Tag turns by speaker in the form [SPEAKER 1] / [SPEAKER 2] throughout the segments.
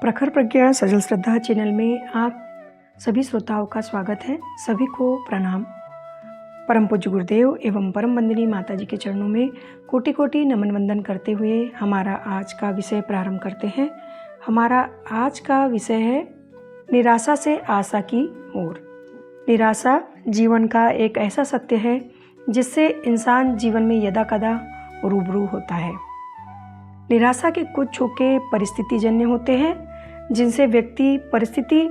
[SPEAKER 1] प्रखर प्रज्ञा सजल श्रद्धा चैनल में आप सभी श्रोताओं का स्वागत है। सभी को प्रणाम। परम पूज्य गुरुदेव एवं परम वंदनीय माता जी के चरणों में कोटि कोटि नमन वंदन करते हुए हमारा आज का विषय प्रारंभ करते हैं। हमारा आज का विषय है निराशा से आशा की ओर। निराशा जीवन का एक ऐसा सत्य है जिससे इंसान जीवन में यदा कदा रूबरू होता है। निराशा के कुछ झोंके परिस्थितिजन्य होते हैं जिनसे व्यक्ति परिस्थिति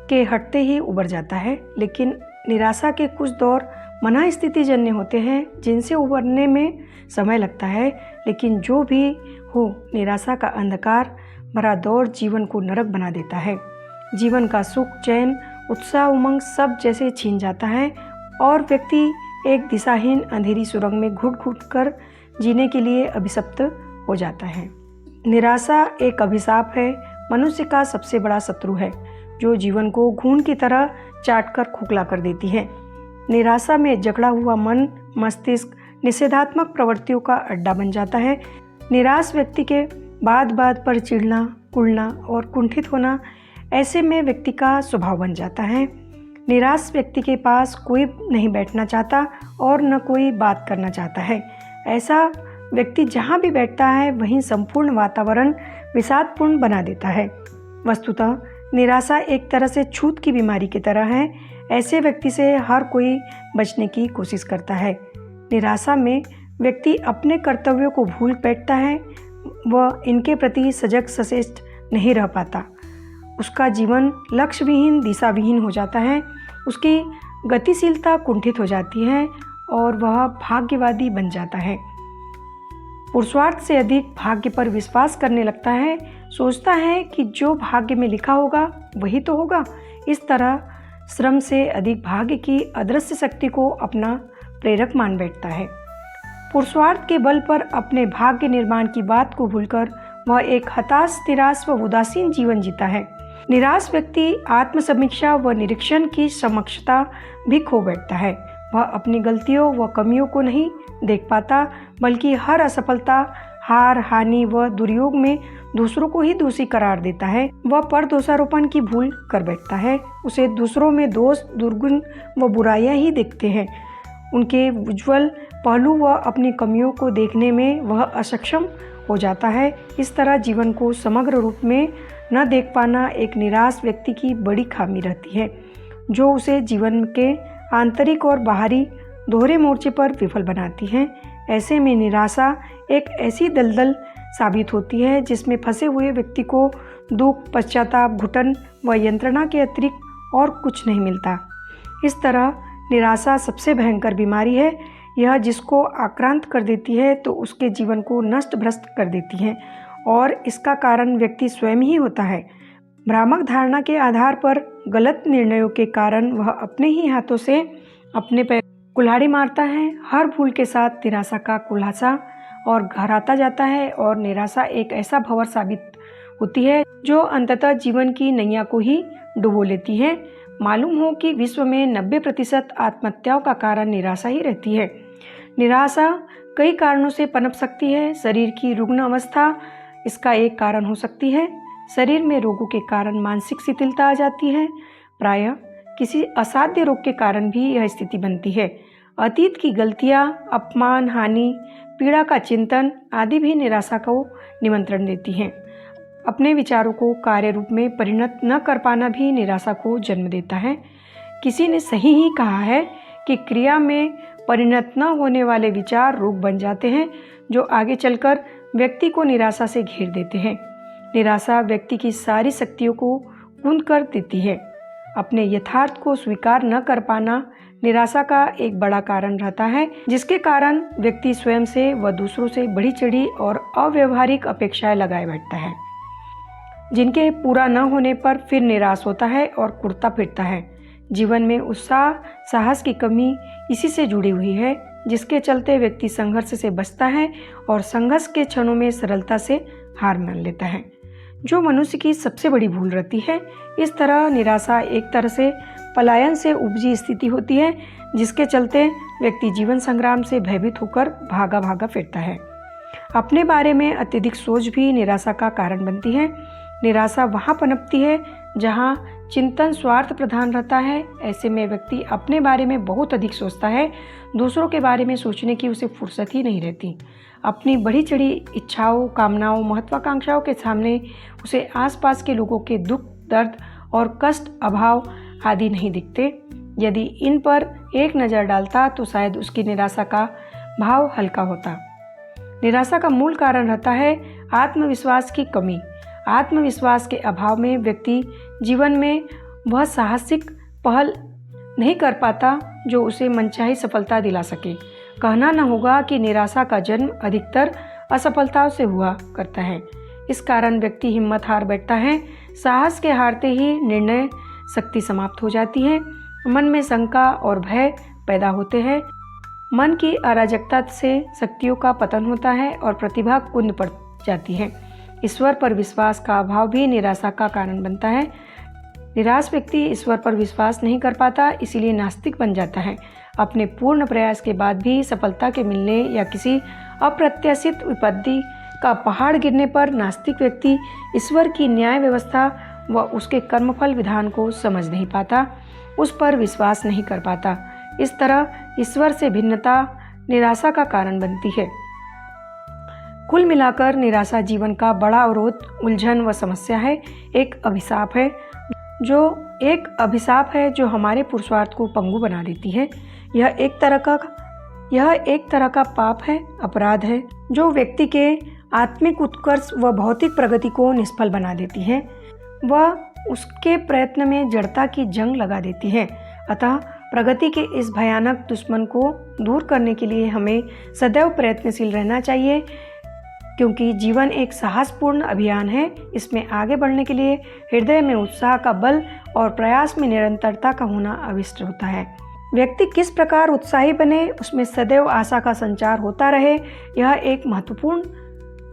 [SPEAKER 1] के हटते ही उबर जाता है, लेकिन निराशा के कुछ दौर मना स्थितिजन्य होते हैं जिनसे उबरने में समय लगता है। लेकिन जो भी हो, निराशा का अंधकार भरा दौर जीवन को नरक बना देता है। जीवन का सुख, चैन, उत्साह, उमंग सब जैसे छीन जाता है और व्यक्ति एक दिशाहीन अंधेरी सुरंग में घुट घुट कर जीने के लिए अभिशप्त हो जाता है। निराशा एक अभिशाप है, मनुष्य का सबसे बड़ा शत्रु है जो जीवन को घून की तरह चाटकर खोखला कर देती है। निराशा में जकड़ा हुआ मन, मस्तिष्क निषेधात्मक प्रवृत्तियों का अड्डा बन जाता है। निराश व्यक्ति के बात बात पर चिढ़ना, कुढ़ना और कुंठित होना ऐसे में व्यक्ति का स्वभाव बन जाता है। निराश व्यक्ति के पास कोई नहीं बैठना चाहता और न कोई बात करना चाहता है। ऐसा व्यक्ति जहाँ भी बैठता है वहीं संपूर्ण वातावरण विषादपूर्ण बना देता है। वस्तुतः निराशा एक तरह से छूत की बीमारी की तरह है। ऐसे व्यक्ति से हर कोई बचने की कोशिश करता है। निराशा में व्यक्ति अपने कर्तव्यों को भूल बैठता है, वह इनके प्रति सजग सचेत नहीं रह पाता। उसका जीवन लक्ष्य विहीन, दिशा विहीन हो जाता है। उसकी गतिशीलता कुंठित हो जाती है और वह भाग्यवादी बन जाता है। पुरुषार्थ से अधिक भाग्य पर विश्वास करने लगता है। सोचता है कि जो भाग्य में लिखा होगा वही तो होगा। इस तरह श्रम से अधिक भाग्य की अदृश्य शक्ति को अपना प्रेरक मान बैठता है। पुरुषार्थ के बल पर अपने भाग्य निर्माण की बात को भूलकर वह एक हताश, निराश व उदासीन जीवन जीता है। निराश व्यक्ति आत्मसमीक्षा व निरीक्षण की समक्षता भी खो बैठता है। वह अपनी गलतियों व कमियों को नहीं देख पाता, बल्कि हर असफलता, हार, हानि व दुर्योग में दूसरों को ही दोषी करार देता है। वह पर दोषारोपण की भूल कर बैठता है। उसे दूसरों में दोष, दुर्गुण व बुराइयां ही दिखते हैं। उनके उज्ज्वल पहलू व अपनी कमियों को देखने में वह असक्षम हो जाता है। इस तरह जीवन को समग्र रूप में न देख पाना एक निराश व्यक्ति की बड़ी खामी रहती है, जो उसे जीवन के आंतरिक और बाहरी दोहरे मोर्चे पर विफल बनाती है। ऐसे में निराशा एक ऐसी दलदल साबित होती है जिसमें फंसे हुए व्यक्ति को दुख, पश्चाताप, घुटन व यंत्रणा के अतिरिक्त और कुछ नहीं मिलता। इस तरह निराशा सबसे भयंकर बीमारी है। यह जिसको आक्रांत कर देती है तो उसके जीवन को नष्ट भ्रष्ट कर देती है और इसका कारण व्यक्ति स्वयं ही होता है। भ्रामक धारणा के आधार पर गलत निर्णयों के कारण वह अपने ही हाथों से अपने पैर कुल्हाड़ी मारता है। हर भूल के साथ निराशा का कुल्हासा और गहराता जाता है और निराशा एक ऐसा भंवर साबित होती है जो अंततः जीवन की नैया को ही डुबो लेती है। मालूम हो कि विश्व में 90% आत्महत्याओं का कारण निराशा ही रहती है। निराशा कई कारणों से पनप सकती है। शरीर की रुग्ण अवस्था इसका एक कारण हो सकती है। शरीर में रोगों के कारण मानसिक शिथिलता आ जाती है। प्रायः किसी असाध्य रोग के कारण भी यह स्थिति बनती है। अतीत की गलतियां, अपमान, हानि, पीड़ा का चिंतन आदि भी निराशा को निमंत्रण देती हैं। अपने विचारों को कार्य रूप में परिणत न कर पाना भी निराशा को जन्म देता है। किसी ने सही ही कहा है कि क्रिया में परिणत न होने वाले विचार रोग बन जाते हैं जो आगे चलकर व्यक्ति को निराशा से घेर देते हैं। निराशा व्यक्ति की सारी शक्तियों को कुंद कर देती है। अपने यथार्थ को स्वीकार न कर पाना निराशा का एक बड़ा कारण रहता है, जिसके कारण व्यक्ति स्वयं से व दूसरों से बढ़ी चढ़ी और अव्यवहारिक अपेक्षाएं लगाए बैठता है, जिनके पूरा न होने पर फिर निराश होता है और कुढ़ता फिरता है। जीवन में उत्साह, साहस की कमी इसी से जुड़ी हुई है, जिसके चलते व्यक्ति संघर्ष से बचता है और संघर्ष के क्षणों में सरलता से हार मान लेता है, जो मनुष्य की सबसे बड़ी भूल रहती है। इस तरह निराशा एक तरह से पलायन से उपजी स्थिति होती है, जिसके चलते व्यक्ति जीवन संग्राम से भयभीत होकर भागा भागा फिरता है। अपने बारे में अत्यधिक सोच भी निराशा का कारण बनती है। निराशा वहाँ पनपती है जहाँ चिंतन स्वार्थ प्रधान रहता है। ऐसे में व्यक्ति अपने बारे में बहुत अधिक सोचता है, दूसरों के बारे में सोचने की उसे फुर्सत ही नहीं रहती। अपनी बढ़ी चढ़ी इच्छाओं, कामनाओं, महत्वाकांक्षाओं के सामने उसे आसपास के लोगों के दुख, दर्द और कष्ट, अभाव आदि नहीं दिखते। यदि इन पर एक नज़र डालता तो शायद उसकी निराशा का भाव हल्का होता। निराशा का मूल कारण रहता है आत्मविश्वास की कमी। आत्मविश्वास के अभाव में व्यक्ति जीवन में वह साहसिक पहल नहीं कर पाता जो उसे मनचाही सफलता दिला सके। कहना न होगा कि निराशा का जन्म अधिकतर असफलताओं से हुआ करता है। इस कारण व्यक्ति हिम्मत हार बैठता है। साहस के हारते ही निर्णय शक्ति समाप्त हो जाती है। मन में शंका और भय पैदा होते हैं। मन की अराजकता से शक्तियों का पतन होता है और प्रतिभा कुंद पड़ जाती है। ईश्वर पर विश्वास का अभाव भी निराशा का कारण बनता है। निराश व्यक्ति ईश्वर पर विश्वास नहीं कर पाता, इसीलिए नास्तिक बन जाता है। अपने पूर्ण प्रयास के बाद भी सफलता के मिलने या किसी अप्रत्याशित विपत्ति का पहाड़ गिरने पर नास्तिक व्यक्ति ईश्वर की न्याय व्यवस्था व उसके कर्मफल विधान को समझ नहीं पाता, उस पर विश्वास नहीं कर पाता। इस तरह ईश्वर से भिन्नता निराशा का कारण बनती है। कुल मिलाकर निराशा जीवन का बड़ा अवरोध, उलझन व समस्या है। एक अभिशाप है जो हमारे पुरुषार्थ को पंगु बना देती है। यह एक तरह का पाप है, अपराध है, जो व्यक्ति के आत्मिक उत्कर्ष व भौतिक प्रगति को निष्फल बना देती है। वह उसके प्रयत्न में जड़ता की जंग लगा देती है। अतः प्रगति के इस भयानक दुश्मन को दूर करने के लिए हमें सदैव प्रयत्नशील रहना चाहिए, क्योंकि जीवन एक साहसपूर्ण अभियान है। इसमें आगे बढ़ने के लिए हृदय में उत्साह का बल और प्रयास में निरंतरता का होना आवश्यक होता है। व्यक्ति किस प्रकार उत्साही बने, उसमें सदैव आशा का संचार होता रहे, यह एक महत्वपूर्ण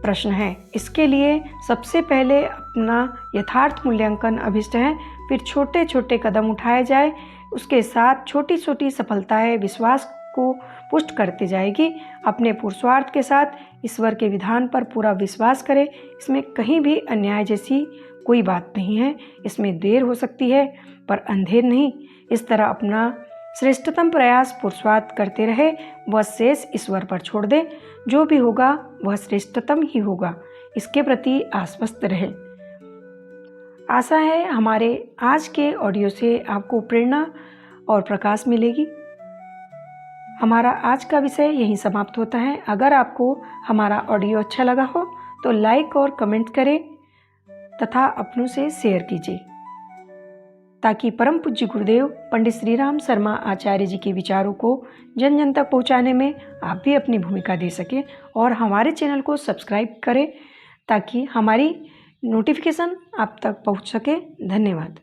[SPEAKER 1] प्रश्न है। इसके लिए सबसे पहले अपना यथार्थ मूल्यांकन अभिष्ट है, फिर छोटे छोटे कदम उठाए जाए। उसके साथ छोटी छोटी सफलताएं विश्वास को पुष्ट करती जाएगी। अपने पुरुषार्थ के साथ ईश्वर के विधान पर पूरा विश्वास करें। इसमें कहीं भी अन्याय जैसी कोई बात नहीं है। इसमें देर हो सकती है पर अंधेर नहीं। इस तरह अपना श्रेष्ठतम प्रयास पुरुषार्थ करते रहे, वह शेष ईश्वर पर छोड़ दे। जो भी होगा वह श्रेष्ठतम ही होगा, इसके प्रति आश्वस्त रहे। आशा है हमारे आज के ऑडियो से आपको प्रेरणा और प्रकाश मिलेगी। हमारा आज का विषय यहीं समाप्त होता है। अगर आपको हमारा ऑडियो अच्छा लगा हो तो लाइक और कमेंट करें तथा अपनों से शेयर कीजिए, ताकि परम पूज्य गुरुदेव पंडित श्री राम शर्मा आचार्य जी के विचारों को जन जन तक पहुंचाने में आप भी अपनी भूमिका दे सकें। और हमारे चैनल को सब्सक्राइब करें ताकि हमारी नोटिफिकेशन आप तक पहुंच सके। धन्यवाद।